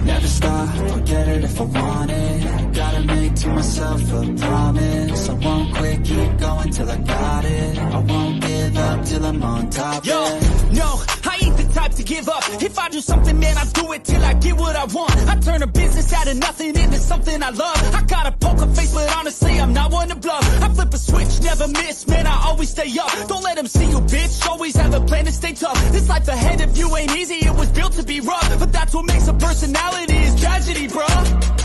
Never stop, I'll get it if I want it. Gotta make to myself a promise. I won't quit, keep going till I got it. I won't give up till I'm on top. Yo, no, I ain't the type to give up. If I do something, man, I'll do it till I get what I want. I turn a business out of nothing into something I love. I got a poker face, but honestly, I'm not one to bluff. I flip a switch, never miss, man, I always stay up. Don't let them see you, bitch, always have a plan to stay tough. This life ahead of you ain't easy, it was built to be rough. But that's what makes a personality, is tragedy, bruh.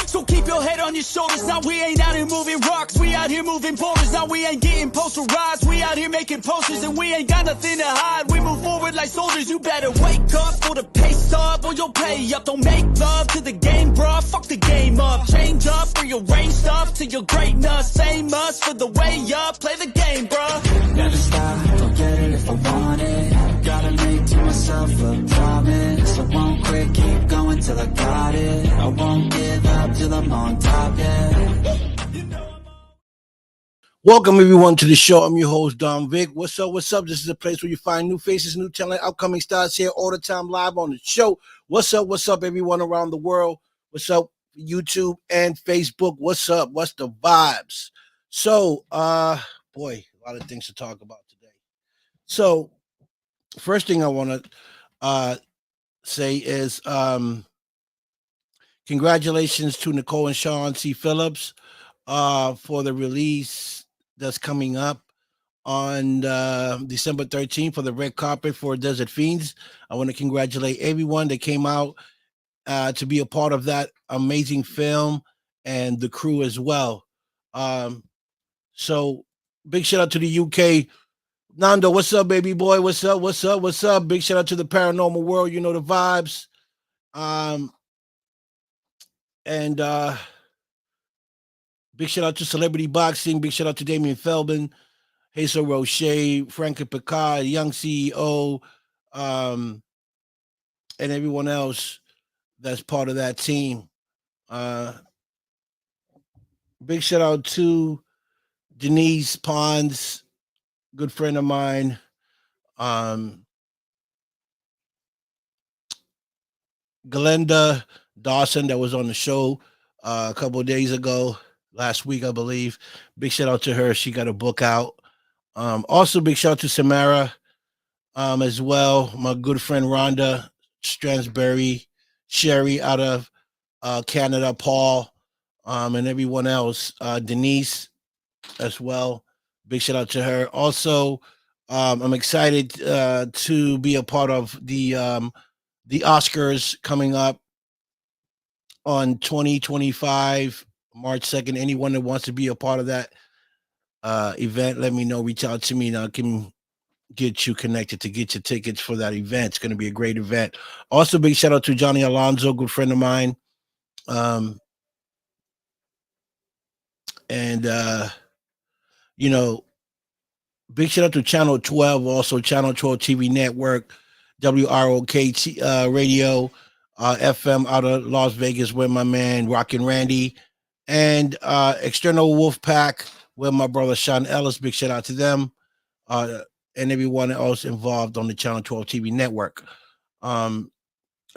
So keep your head on your shoulders. Now we ain't out here moving rocks, we out here moving boulders. Now we ain't getting posterized, we out here making posters. And we ain't got nothing to hide, we move forward like soldiers. You better wake up for the pace up, or you'll pay up. Don't make love to the game, bruh, fuck the game up. Change up, rearrange stuff to your greatness. Same us for the way up, play the game, bruh. Never stop, I'll get it if I want it. Gotta make to myself a promise. I won't quit, keep going till I got it. I won't give up till I'm on top, yeah. Welcome everyone to the show. I'm your host, Don Vic. What's up? What's up? This is a place where you find new faces, new talent, upcoming stars here all the time live on the show. What's up? What's up, everyone around the world? What's up, YouTube and Facebook? What's up? What's the vibes? So, boy, a lot of things to talk about today. So, first thing I want to say is congratulations to Nicole and Sean C. Phillips for the release that's coming up on December 13th for the red carpet for Desert Fiends. I want to congratulate everyone that came out to be a part of that amazing film and the crew as well. So big shout out to the UK. Nando, what's up, baby boy? What's up? What's up? What's up? Big shout out to the paranormal world. You know the vibes. Big shout out to Celebrity Boxing. Big shout out to Damian Feldman, Hazel Roche, Frankie Picard, Young CEO, and everyone else that's part of that team. Big shout out to Denise Pons, good friend of mine. Glenda Dawson, that was on the show a couple of days ago, last week, I believe. Big shout out to her. She got a book out. Also, big shout out to Samara as well. My good friend Rhonda Stransberry, Sherry out of Canada, Paul, and everyone else. Denise as well. Big shout out to her. Also, I'm excited to be a part of the Oscars coming up on 2025, March 2nd. Anyone that wants to be a part of that event, let me know. Reach out to me and I can get you connected to get your tickets for that event. It's going to be a great event. Also, big shout out to Johnny Alonso, good friend of mine. Big shout out to Channel 12, also Channel 12 TV Network, WROK Radio, FM out of Las Vegas with my man Rockin' Randy, and External Wolf Pack with my brother Sean Ellis. Big shout out to them and everyone else involved on the Channel 12 TV Network.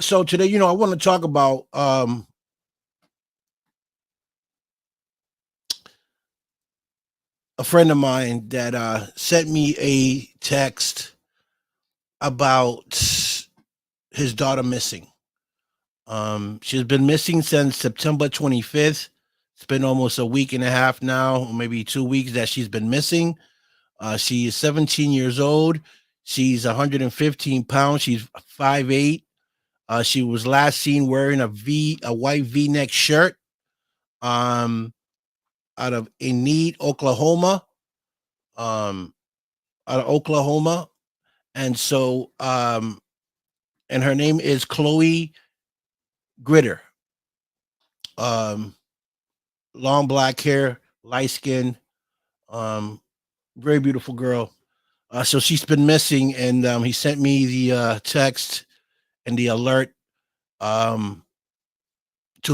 So today, I want to talk about a friend of mine that sent me a text about his daughter missing. She's been missing since September 25th. It's been almost a week and a half now, or maybe 2 weeks that she's been missing. She is 17 years old. She's 115 pounds. She's 5'8". She was last seen wearing a white V-neck shirt out of Enid, Oklahoma. And so, and her name is Chloe Gritter. Long black hair, light skin, very beautiful girl. So she's been missing, and he sent me the text and the alert to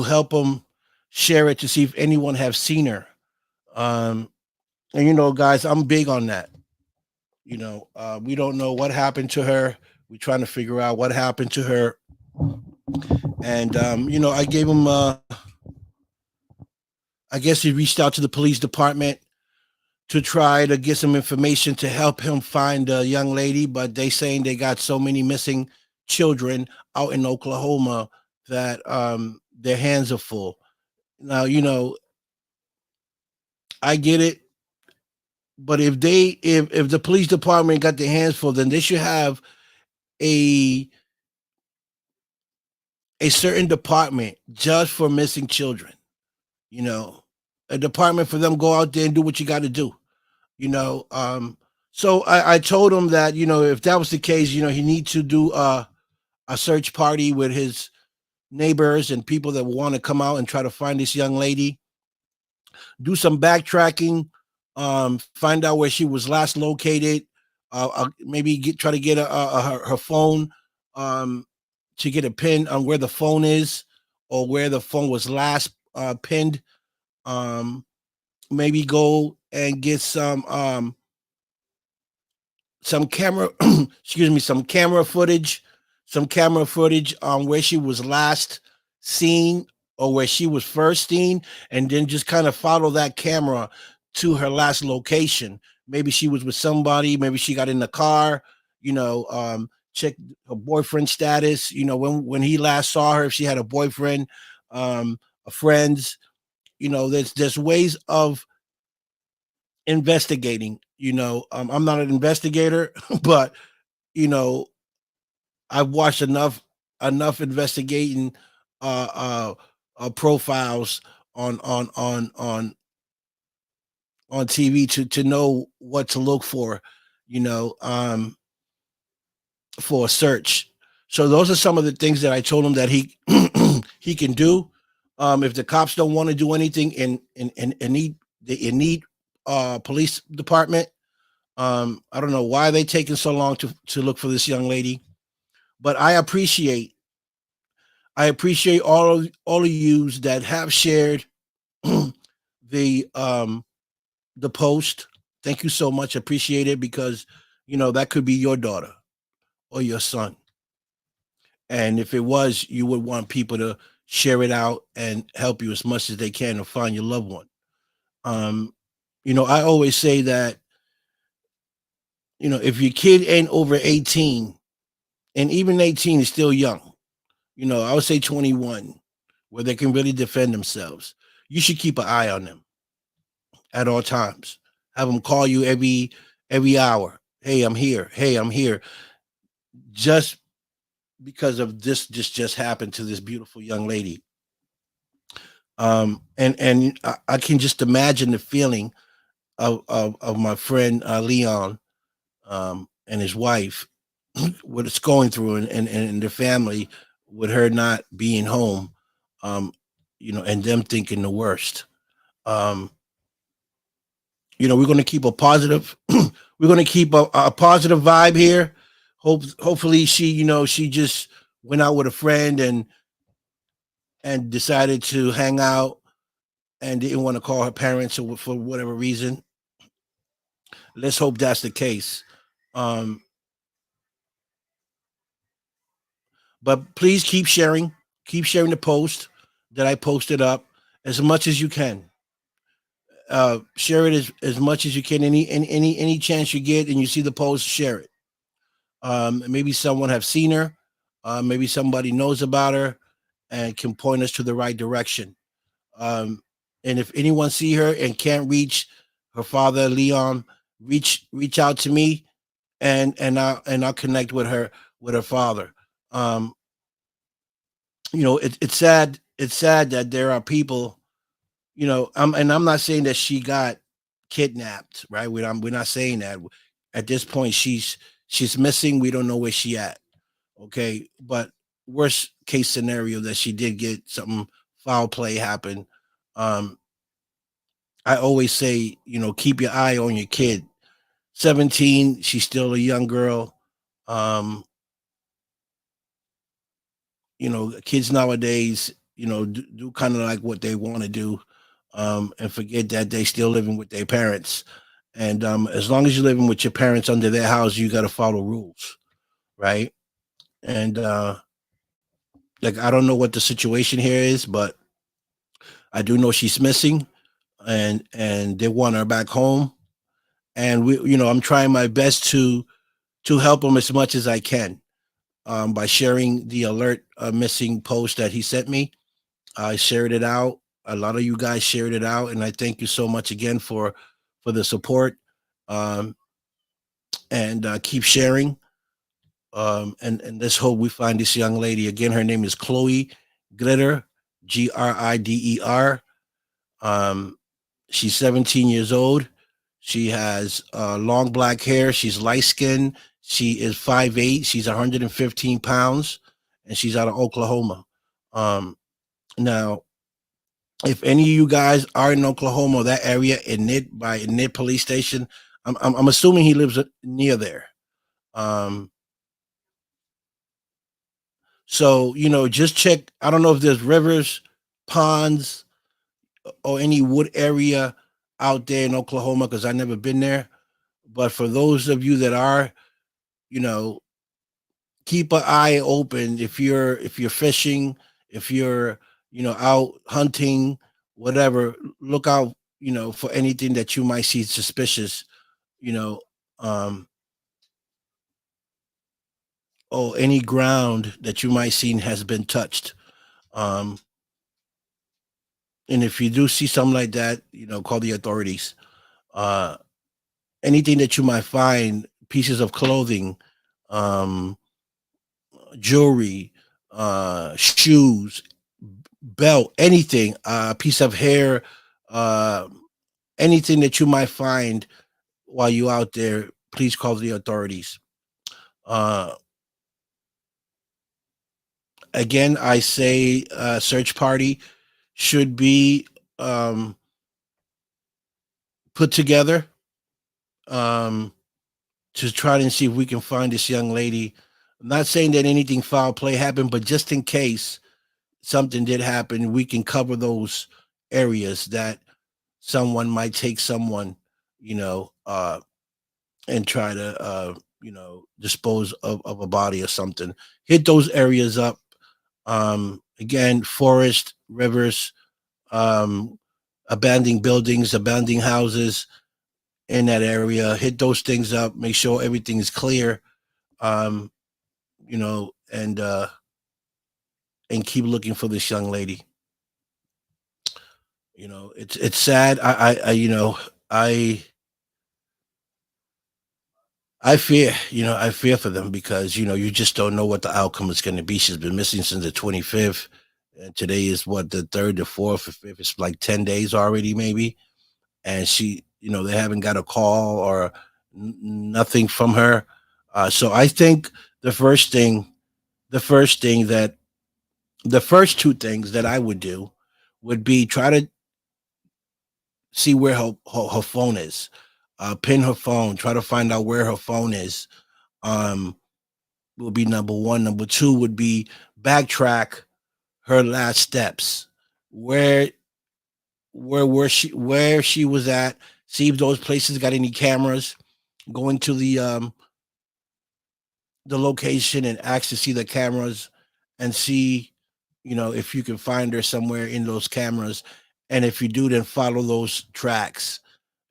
help him share it to see if anyone have seen her. And guys, I'm big on that. We don't know what happened to her. We're trying to figure out what happened to her. And I gave him. I guess he reached out to the police department to try to get some information to help him find a young lady, but they saying they got so many missing children out in Oklahoma that their hands are full. Now, I get it, but if the police department got their hands full, then they should have a a certain department just for missing children. You know, a department for them go out there and do what you got to do. You know, so I told him that if that was the case, he needs to do a search party with his neighbors and people that want to come out and try to find this young lady. Do some backtracking, find out where she was last located. Maybe try to get her phone, to get a pin on where the phone is or where the phone was last pinned. Um, Maybe go and get some camera excuse me, some camera footage on where she was last seen or where she was first seen, and then just kind of follow that camera to her last location. Maybe she was with somebody, maybe she got in the car. Check her boyfriend status, when he last saw her, if she had a boyfriend, a friends. There's ways of investigating. I'm not an investigator, but you know I've watched enough investigating profiles on TV to know what to look for, you know, for a search. So those are some of the things that I told him that he he can do. If the cops don't want to do anything and need police department, I don't know why they taking so long to look for this young lady, but I appreciate all of yous that have shared the the post. Thank you so much. Appreciate it, because that could be your daughter or your son. And if it was, you would want people to share it out and help you as much as they can to find your loved one. Um, I always say that, if your kid ain't over 18, and even 18 is still young, I would say 21, where they can really defend themselves, you should keep an eye on them at all times. Have them call you every hour. Hey, I'm here. Hey, I'm here. Just because of this just happened to this beautiful young lady. And I can just imagine the feeling of my friend Leon, and his wife, what it's going through, and their family, with her not being home, um, and them thinking the worst. Um, we're going to keep a positive, we're going to keep a positive vibe here. Hopefully she just went out with a friend and decided to hang out and didn't want to call her parents, or for whatever reason. Let's hope that's the case. Um, but please keep sharing the post that I posted up as much as you can. Share it as much as you can. Any chance you get and you see the post, share it. Maybe someone have seen her. Maybe somebody knows about her and can point us to the right direction. Um, and if anyone see her and can't reach her father, Leon, reach out to me, and I'll connect with her father. Um, it's sad. It's sad that there are people. I'm not saying that she got kidnapped, right? We're not saying that. At this point, she's missing. We don't know where she at. Okay, but worst case scenario that she did get something, foul play happen. Um, I always say, keep your eye on your kid. 17, she's still a young girl. Um, Kids nowadays, do kind of like what they want to do, and forget that they still living with their parents. And as long as you're living with your parents under their house, you got to follow rules, right? And like I don't know what the situation here is, but I do know she's missing, and they want her back home. And I'm trying my best to help them as much as I can by sharing the alert missing post that he sent me. I shared it out. A lot of you guys shared it out, and I thank you so much again for the support. Um, and keep sharing. And let's hope we find this young lady again. Her name is Chloe Glitter, Grider. Um, she's 17 years old. She has long black hair. She's light skinned. She is 5'8". She's 115 pounds, and she's out of Oklahoma. Um, Now, if any of you guys are in Oklahoma, that area in Nit police station, I'm assuming he lives near there. Um, so just check. I don't know if there's rivers, ponds, or any wood area out there in Oklahoma because I've never been there. But for those of you that are, you know, keep an eye open if you're fishing, if you're out hunting, whatever. Look out, for anything that you might see suspicious, you know, um, or any ground that you might see has been touched. Um, and if you do see something like that, call the authorities. Uh, Anything that you might find, pieces of clothing, um, jewelry, shoes, belt, anything, piece of hair, uh, anything that you might find while you out there, please call the authorities. Uh, Again, I say search party should be um, put together um, to try and see if we can find this young lady. I'm not saying that anything foul play happened, but just in case something did happen, we can cover those areas that someone might take someone, and try to, dispose of a body or something. Hit those areas up. Again, forest, rivers, um, abandoned buildings, abandoned houses in that area. Hit those things up. Make sure everything is clear. Um, and keep looking for this young lady. It's sad. I I fear, I fear for them because you just don't know what the outcome is going to be. She's been missing since the 25th, and today is what, the third, the fourth, or fifth. It's like 10 days already, maybe. And she, they haven't got a call or nothing from her. So I think the first thing, the first thing that, the first two things that I would do would be try to see where her phone is. Pin her phone. Try to find out where her phone is. Um, will be number one. Number two would be backtrack her last steps. Where where she was at. See if those places got any cameras. Go into the location and ask to see the cameras and see, if you can find her somewhere in those cameras. And if you do, then follow those tracks.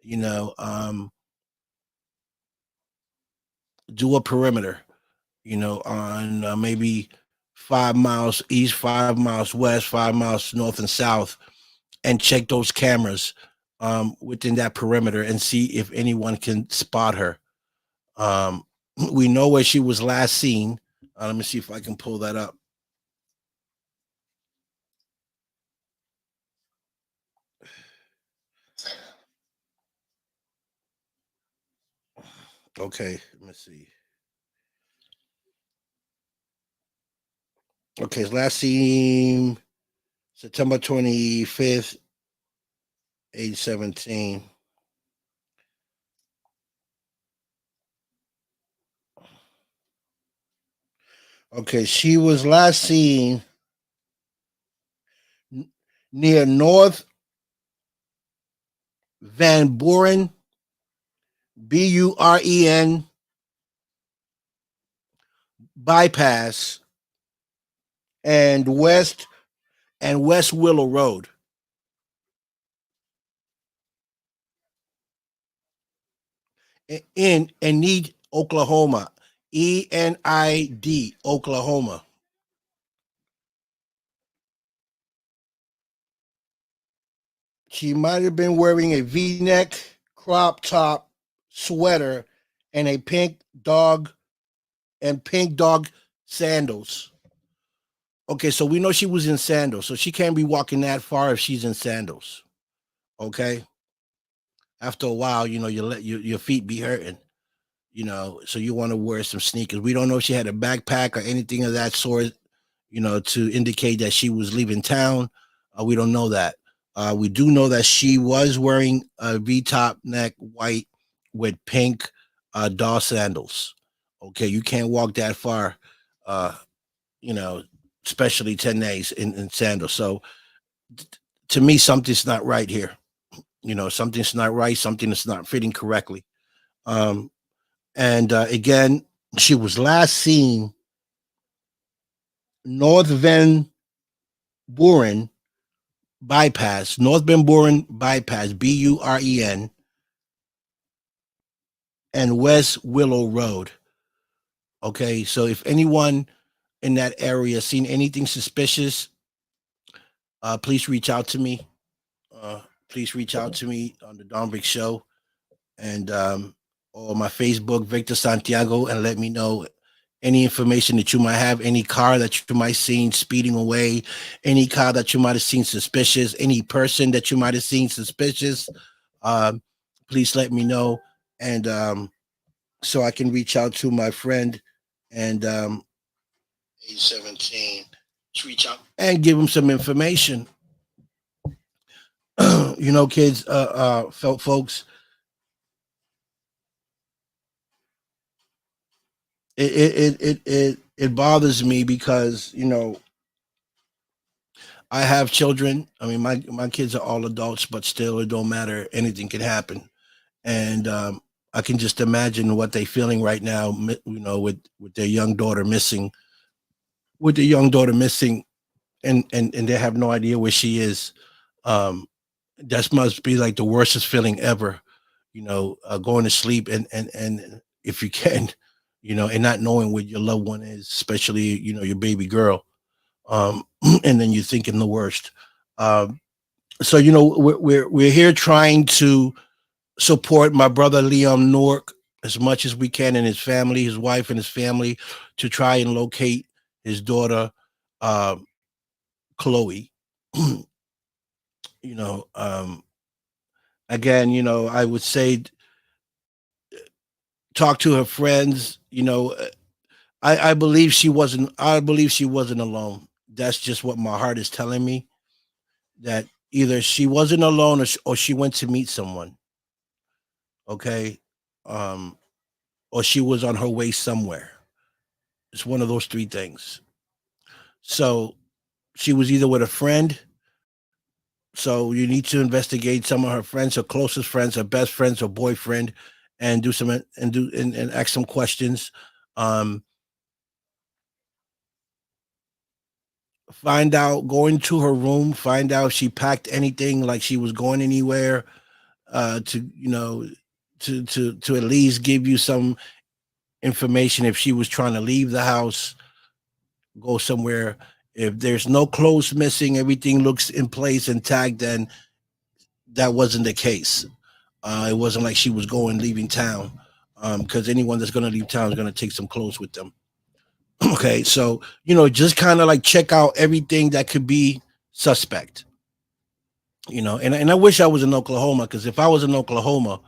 You know, um, do a perimeter. On maybe 5 miles east, 5 miles west, 5 miles north and south, and check those cameras within that perimeter and see if anyone can spot her. Um, we know where she was last seen. Let me see if I can pull that up. Okay, let me see. Okay, last seen September 25th, age 17. Okay, she was last seen near North Van Buren Buren bypass and West Willow Road in Enid, Oklahoma. ENID, Oklahoma. She might have been wearing a V-neck crop top sweater and a pink dog sandals. Okay, so we know she was in sandals, so she can't be walking that far if she's in sandals. Okay, after a while, you let your feet be hurting. So you want to wear some sneakers. We don't know if she had a backpack or anything of that sort, to indicate that she was leaving town. We don't know that. We do know that she was wearing a V-top neck white with pink doll sandals. Okay, you can't walk that far, uh, you know, especially 10 days in sandals. So to me, something's not right here. Something's not right. Something is not fitting correctly. Um, and again, she was last seen North Van Buren bypass, North Van Buren bypass, Buren, and West Willow Road. Okay, so if anyone in that area seen anything suspicious, please reach out to me. Please reach out to me on the Don Vic Show and or my Facebook, Victor Santiago, and let me know any information that you might have, any car that you might have seen speeding away, any car that you might have seen suspicious, any person that you might have seen suspicious. Um, Please let me know, and so I can reach out to my friend and 817 to reach out and give him some information. Kids, folks, it bothers me because I have children. I mean, my kids are all adults, but still, it don't matter. Anything can happen, and I can just imagine what they're feeling right now. With their young daughter missing, and they have no idea where she is. That must be like the worstest feeling ever. Going to sleep and if you can, and not knowing where your loved one is, especially your baby girl, and then you're thinking the worst. So we're here trying to support my brother Liam Newark as much as we can, and his family, his wife and his family, to try and locate his daughter, Chloe. you know, um, Again, I would say talk to her friends. I believe she wasn't. I believe she wasn't alone. That's just what my heart is telling me. That either she wasn't alone or she went to meet someone. Okay, um, or she was on her way somewhere. It's one of those three things. So she was either with a friend. So you need to investigate some of her friends, her closest friends, her best friends, her boyfriend, and and ask some questions. Um, Find out, go into her room, find out if she packed anything, like she was going anywhere, to to at least give you some information if she was trying to leave the house, go somewhere. If there's no clothes missing, everything looks in place intact, then that wasn't the case. It wasn't like she was leaving town, because anyone that's going to leave town is going to take some clothes with them. Okay, so just kind of like check out everything that could be suspect. And I wish I was in Oklahoma, because if I was in Oklahoma,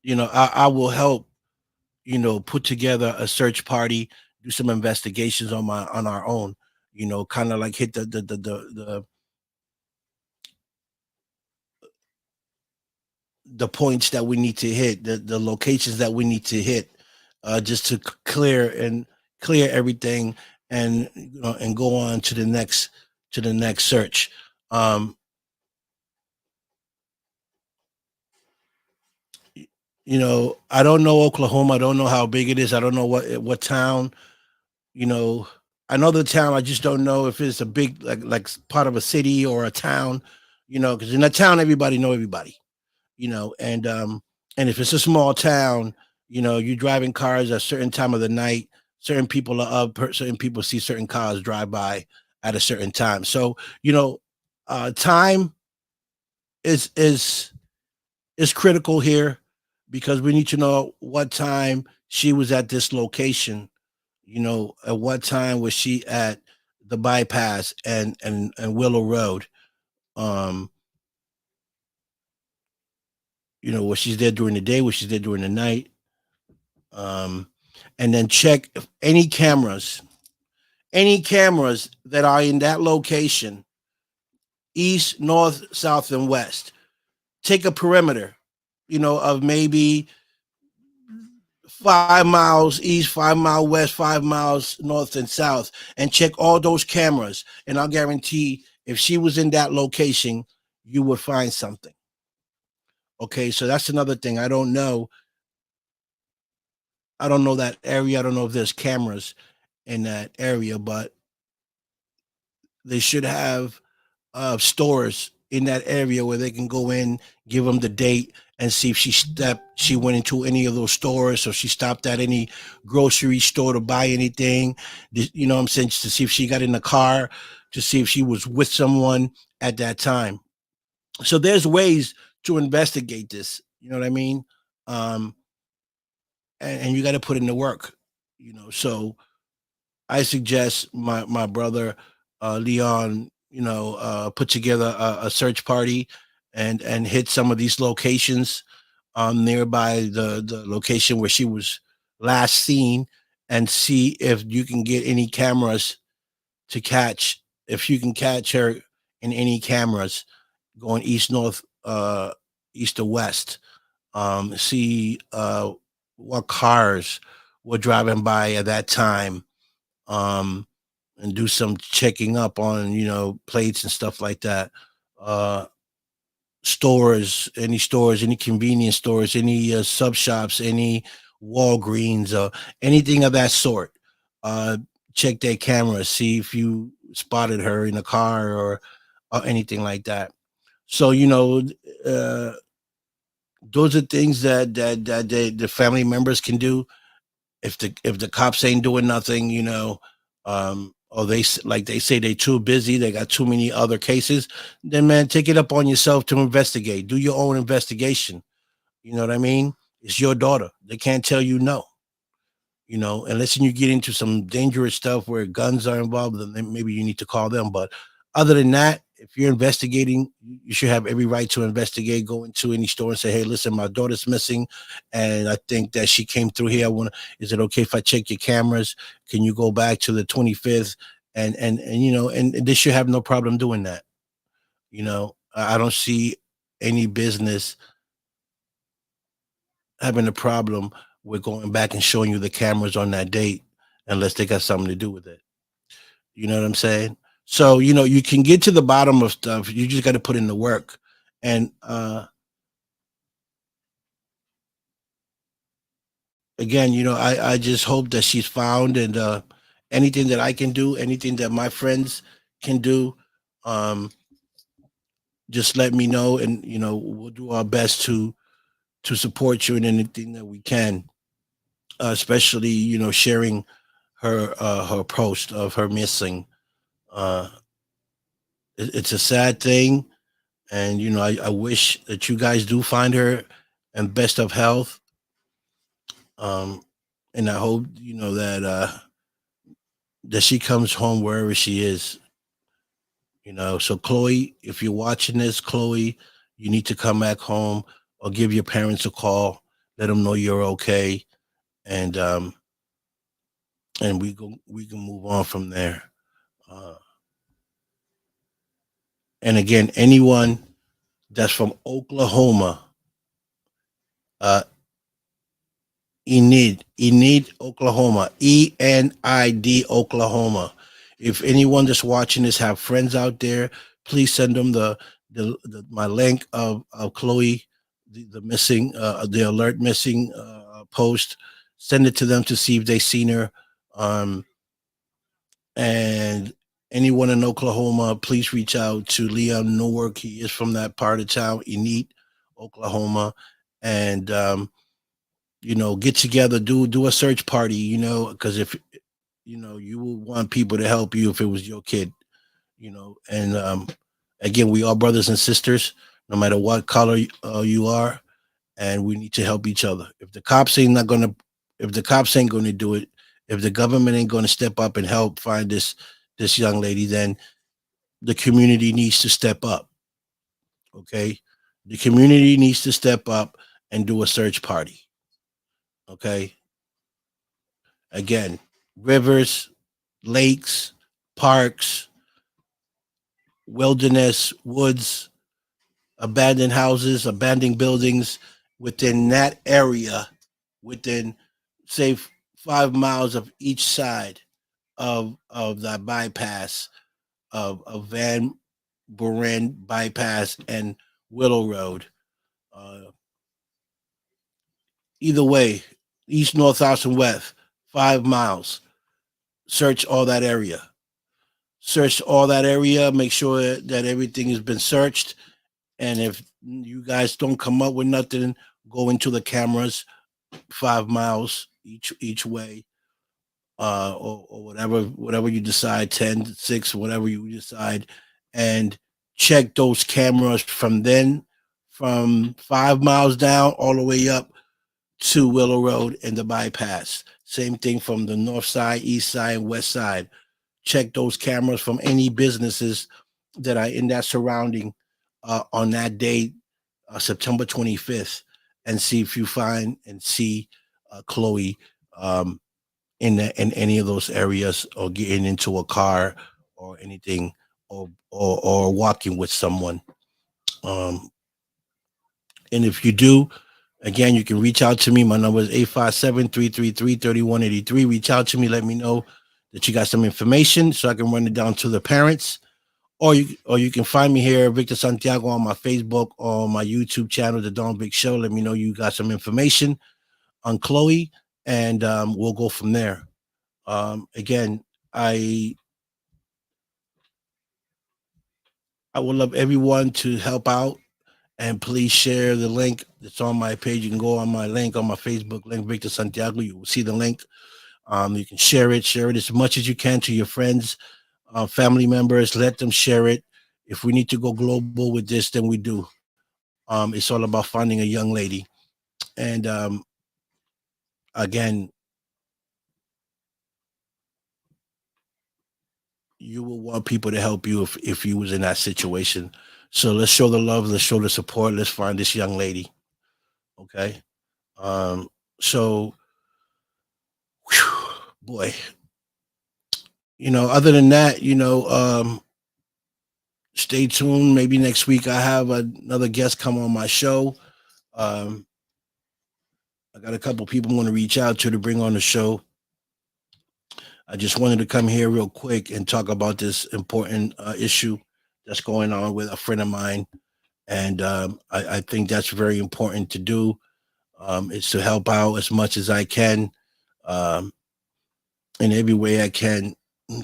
I will help, put together a search party, do some investigations on our own, kind of like hit the points that we need to hit, the locations that we need to hit, just to clear everything, and and go on to the next search. Um, I don't know Oklahoma. I don't know how big it is. I don't know what town. You know, I know the town. I just don't know if it's a big like part of a city or a town. Because in a town everybody know everybody. And if it's a small town, you driving cars at a certain time of the night. Certain people are up. Certain people see certain cars drive by at a certain time. So time is critical here because we need to know what time she was at this location. At what time was she at the bypass and Willow Road? Um, was she there during the day? Was she there during the night? Um, and then check if any cameras that are in that location, east, north, south, and west. Take a perimeter, of maybe 5 miles east, 5 mile west, 5 miles north and south, and check all those cameras. And I'll guarantee if she was in that location, you would find something. Okay, so that's another thing. I don't know. I don't know that area. I don't know if there's cameras in that area, but they should have stores in that area where they can go in, give them the date, and see if she went into any of those stores, or she stopped at any grocery store to buy anything. You know what I'm saying? Just to see if she got in the car, to see if she was with someone at that time. So there's ways to investigate this. You know what I mean? Um, and you got to put in the work. So I suggest my brother Leon, put together a search party and hit some of these locations nearby the location where she was last seen, and see if you can get any cameras to catch if you can catch her in any cameras going east, north, east or west. See what cars were driving by at that time, um, and do some checking up on plates and stuff like that. Uh, stores, any convenience stores, any sub shops, any Walgreens, or anything of that sort. Uh, check their cameras, see if you spotted her in a car or anything like that. So uh, those are things that the family members can do if the cops ain't doing nothing, or like they say they too busy, they got too many other cases, then man, take it up on yourself to investigate. Do your own investigation. You know what I mean? It's your daughter. They can't tell you no. Unless you get into some dangerous stuff where guns are involved, then maybe you need to call them. But other than that, if you're investigating, you should have every right to investigate. Go into any store and say, "Hey, listen, my daughter's missing, and I think that she came through here. Is it okay if I check your cameras? Can you go back to the 25th?" And they should have no problem doing that. I don't see any business having a problem with going back and showing you the cameras on that date unless they got something to do with it. You know what I'm saying? So, you can get to the bottom of stuff. You just got to put in the work. And again, I just hope that she's found, and anything that I can do, anything that my friends can do, um, just let me know, and we'll do our best to support you in anything that we can, especially sharing her post of her missing. Uh, it's a sad thing, and I wish that you guys do find her and best of health. Um, and I hope that she comes home wherever she is. So Chloe, if you're watching this, Chloe, you need to come back home or give your parents a call, let them know you're okay, and we can move on from there. Uh, and again, anyone that's from Oklahoma, uh, Enid, Oklahoma, ENID, Oklahoma. If anyone that's watching this have friends out there, please send them the my link of Chloe the missing, the alert missing post. Send it to them to see if they seen her. Um, and anyone in Oklahoma, please reach out to Leon Newark. He is from that part of town, Enid, Oklahoma, and get together, do a search party. Because if you will want people to help you if it was your kid. And again, we are brothers and sisters, no matter what color you are, and we need to help each other. If the cops ain't gonna do it, if the government ain't gonna step up and help find this young lady, then the community needs to step up. Okay, the community needs to step up and do a search party. Okay, again, rivers, lakes, parks, wilderness, woods, abandoned houses, abandoned buildings within that area, within say 5 miles of each side of that bypass of Van Buren bypass and Willow Road. Uh, Either way, east, north, south, and west, 5 miles. Search all that area. Search all that area. Make sure that everything has been searched. And if you guys don't come up with nothing, go into the cameras 5 miles each way, or whatever you decide, 10, 6, whatever you decide, and check those cameras from 5 miles down all the way up to Willow Road and the bypass. Same thing from the north side, east side, and west side. Check those cameras from any businesses that are in that surrounding on that day, September 25th, and see if you find and see Chloe in any of those areas, or getting into a car or anything, or walking with someone. And if you do, again, you can reach out to me. My number is 857-333-3183. Reach out to me. Let me know that you got some information so I can run it down to the parents. Or you can find me here, Victor Santiago, on my Facebook or my YouTube channel, The Don Vic Show. Let me know you got some information on Chloe, and we'll go from there. Again, I would love everyone to help out, and please share the link that's on my page. You can go on my link on my Facebook link, Victor Santiago. You will see the link. You can share it as much as you can to your friends, family members. Let them share it. If we need to go global with this, then we do. It's all about finding a young lady. And again, you will want people to help you if you was in that situation. So let's show the love, let's show the support, let's find this young lady. Okay. So whew, boy, other than that, stay tuned. Maybe next week I have another guest come on my show. I got a couple people I'm going to reach out to bring on the show. I just wanted to come here real quick and talk about this important issue that's going on with a friend of mine. And I think that's very important to do. It's to help out as much as I can, in every way I can,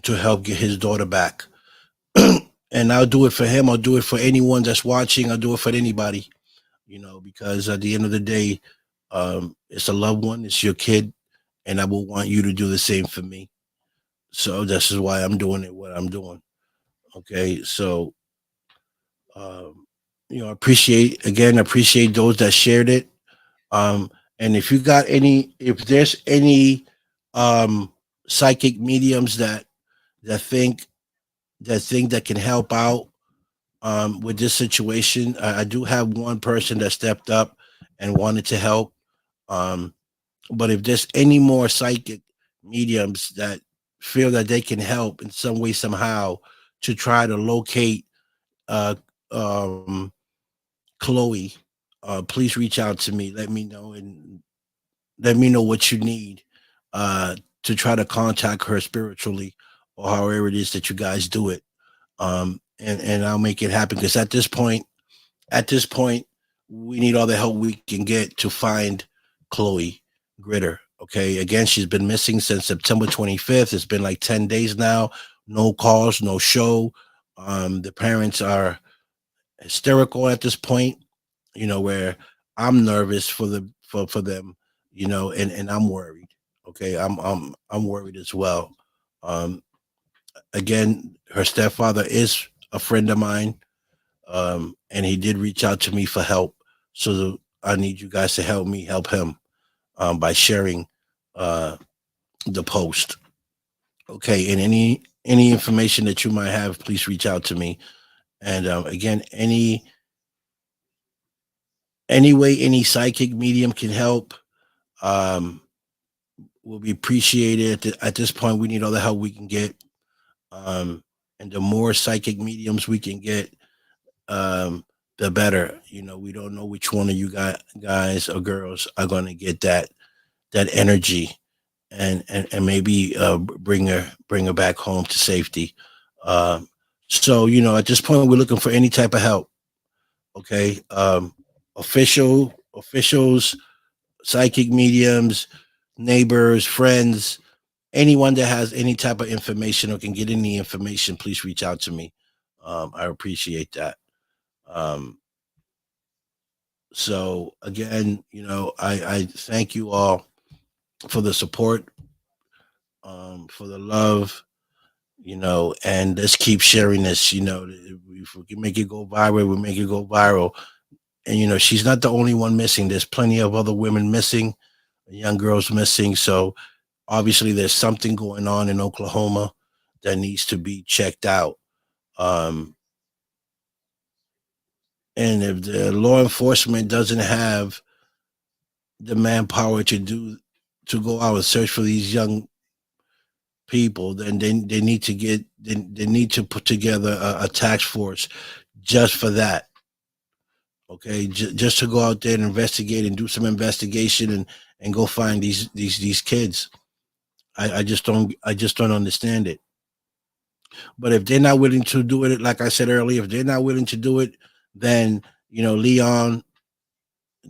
to help get his daughter back. And I'll do it for him. I'll do it for anyone that's watching. I'll do it for anybody, because at the end of the day, it's a loved one. It's your kid. And I will want you to do the same for me. So this is why I'm doing it, what I'm doing. Okay. So, appreciate those that shared it. And if there's any psychic mediums that think that can help out with this situation, I do have one person that stepped up and wanted to help. But if there's any more psychic mediums that feel that they can help in some way, somehow, to try to locate Chloe, please reach out to me. Let me know, and let me know what you need to try to contact her spiritually, or however it is that you guys do it. And I'll make it happen, because at this point, we need all the help we can get to find Chloe Gritter. Okay. Again, she's been missing since September 25th. It's been like 10 days now. No calls, no show. The parents are hysterical at this point, where I'm nervous for them, and I'm worried. Okay. I'm worried as well. Um, Again, her stepfather is a friend of mine, and he did reach out to me for help. So I need you guys to help me help him, by sharing uh, the post. Okay, and any information that you might have, please reach out to me. And again, any way any psychic medium can help, um, will be appreciated. At this point, we need all the help we can get. Um, and the more psychic mediums we can get, um, the better. We don't know which one of you guys or girls are going to get that energy, and maybe bring her back home to safety. Um, so at this point, we're looking for any type of help. Okay, officials, psychic mediums, neighbors, friends, anyone that has any type of information or can get any information, please reach out to me. I appreciate that. Um, so again, I thank you all for the support, for the love, and let's keep sharing this. If we can make it go viral, we make it go viral. And she's not the only one missing. There's plenty of other women missing, young girls missing. So obviously, there's something going on in Oklahoma that needs to be checked out. Um, and if the law enforcement doesn't have the manpower to go out and search for these young people, then they need to they need to put together a task force just for that. Okay, just to go out there and investigate and do some investigation and go find these kids. I just don't understand it. But if they're not willing to do it, like I said earlier, if they're not willing to do it, then Liam,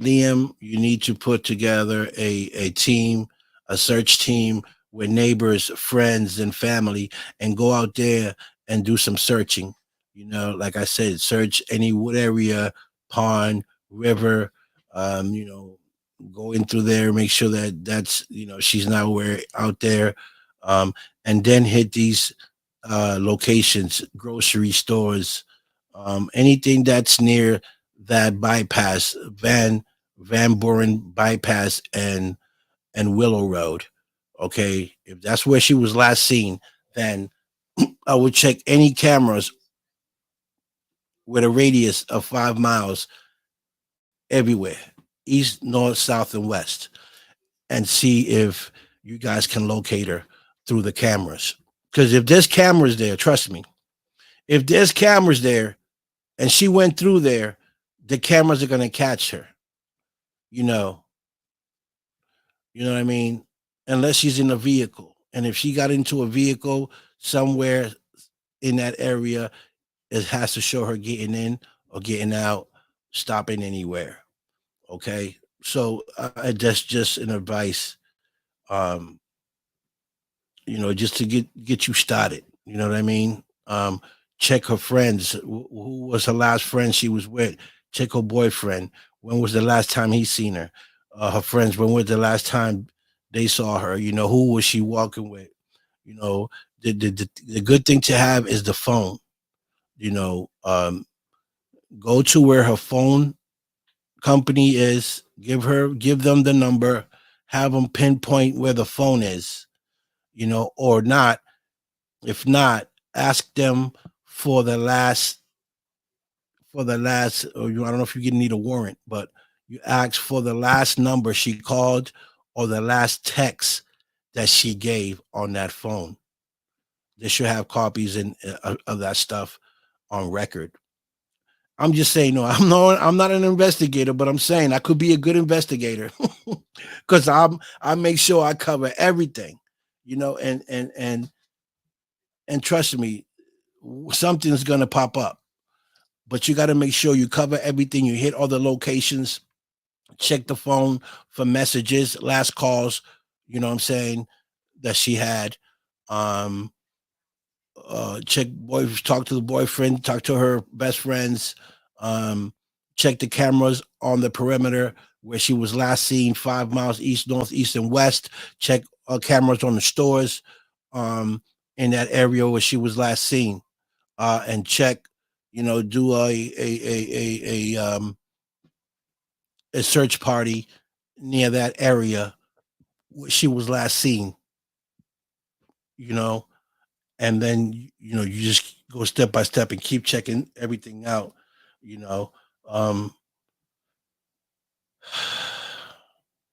you need to put together a team, a search team with neighbors, friends, and family, and go out there and do some searching. Like I said, search any wood area, pond, river, go in through there, make sure that's she's not where out there, and then hit these locations, grocery stores, anything that's near that bypass, Van Buren bypass and Willow Road. Okay, if that's where she was last seen, then I would check any cameras with a radius of 5 miles everywhere, east, north, south, and west, and see if you guys can locate her through the cameras. Because if there's cameras there, trust me, if there's cameras there and she went through there, the cameras are going to catch her. You know, you know what I mean? Unless she's in a vehicle. And if she got into a vehicle somewhere in that area, it has to show her getting in or getting out, stopping anywhere. Okay. So that's just an advice, um, just to get you started. You know what I mean? Check her friends. Who was her last friend she was with? Check her boyfriend. When was the last time he seen her? Her friends. When was the last time they saw her? Who was she walking with? You know, the good thing to have is the phone. You know, go to where her phone company is. Give them the number. Have them pinpoint where the phone is. Or not. If not, ask them for the last or I don't know if you need a warrant, but you ask for the last number she called or the last text that she gave on that phone. They should have copies of that stuff on record. I'm just saying, no, I'm not an investigator, but I'm saying I could be a good investigator because I make sure I cover everything, and trust me, something's gonna pop up. but you got to make sure you cover everything. You hit all the locations, check the phone for messages, last calls, you know what I'm saying, that she had. Talk to the boyfriend, talk to her best friends, check the cameras on the perimeter where she was last seen, 5 miles east, north, east, and west. Check cameras on the stores in that area where she was last seen, and check, do a search party near that area where she was last seen, and then you just go step by step and keep checking everything out.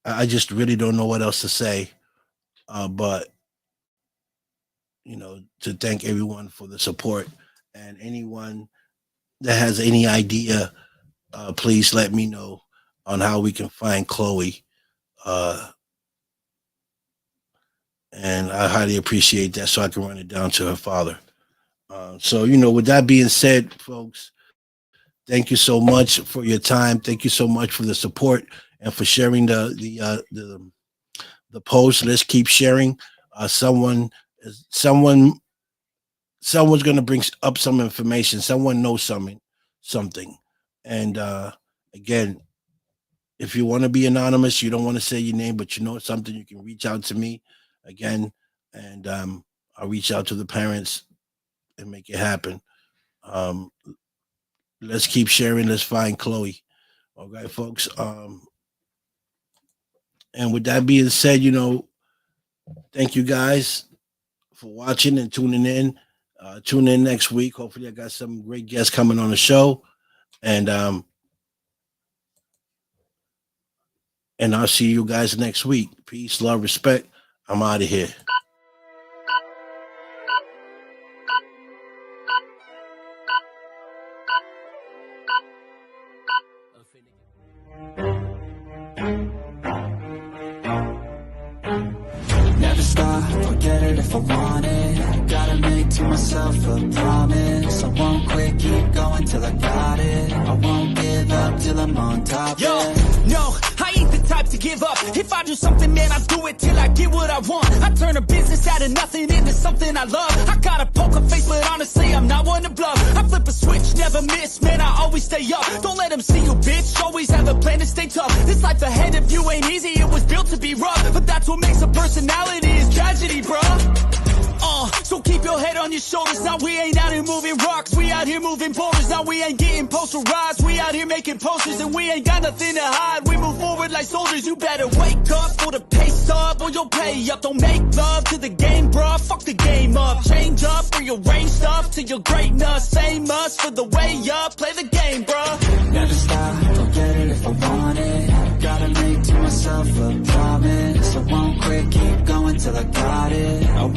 I just really don't know what else to say, but to thank everyone for the support, and anyone that has any idea, please let me know on how we can find Chloe. And I highly appreciate that, so I can run it down to her father. So, with that being said, folks, thank you so much for your time. Thank you so much for the support and for sharing the post. Let's keep sharing. Someone's going to bring up some information. Someone knows something. And again, if you want to be anonymous, you don't want to say your name, but you know something, you can reach out to me again, and I'll reach out to the parents and make it happen. Let's keep sharing. Let's find Chloe. All right, folks. And with that being said, thank you guys for watching and tuning in. Tune in next week. Hopefully I got some great guests coming on the show. And I'll see you guys next week. Peace, love, respect. I'm out of here. Never stop, forget it if I want it. Gotta make to myself a promise. I won't quit, keep going till I got it. I won't give up till I'm on top. Yo, no, I ain't the type to give up. If I do something, man, I do it till I get what I want. I turn a business out of nothing into something I love. I got a poker face, but honestly, I'm not one to bluff. I flip a switch, never miss, man, I always stay up. Don't let them see you, bitch, always have a plan to stay tough. This life ahead of you ain't easy, it was built to be rough. But that's what makes a personality, is tragedy, bruh. So keep your head on your shoulders. Now we ain't out here moving rocks, we out here moving boulders. Now we ain't getting posterized, we out here making posters. And we ain't got nothing to hide, we move forward like soldiers. You better wake up for the pay stub, or you'll pay up. Don't make love to the game, bruh, fuck the game up. Change up, rearrange stuff to your greatness. Same us for the way up, play the game, bruh. Never stop, forget it if I want it. Gotta make to myself a promise. I won't quit, keep going till I got it. I won't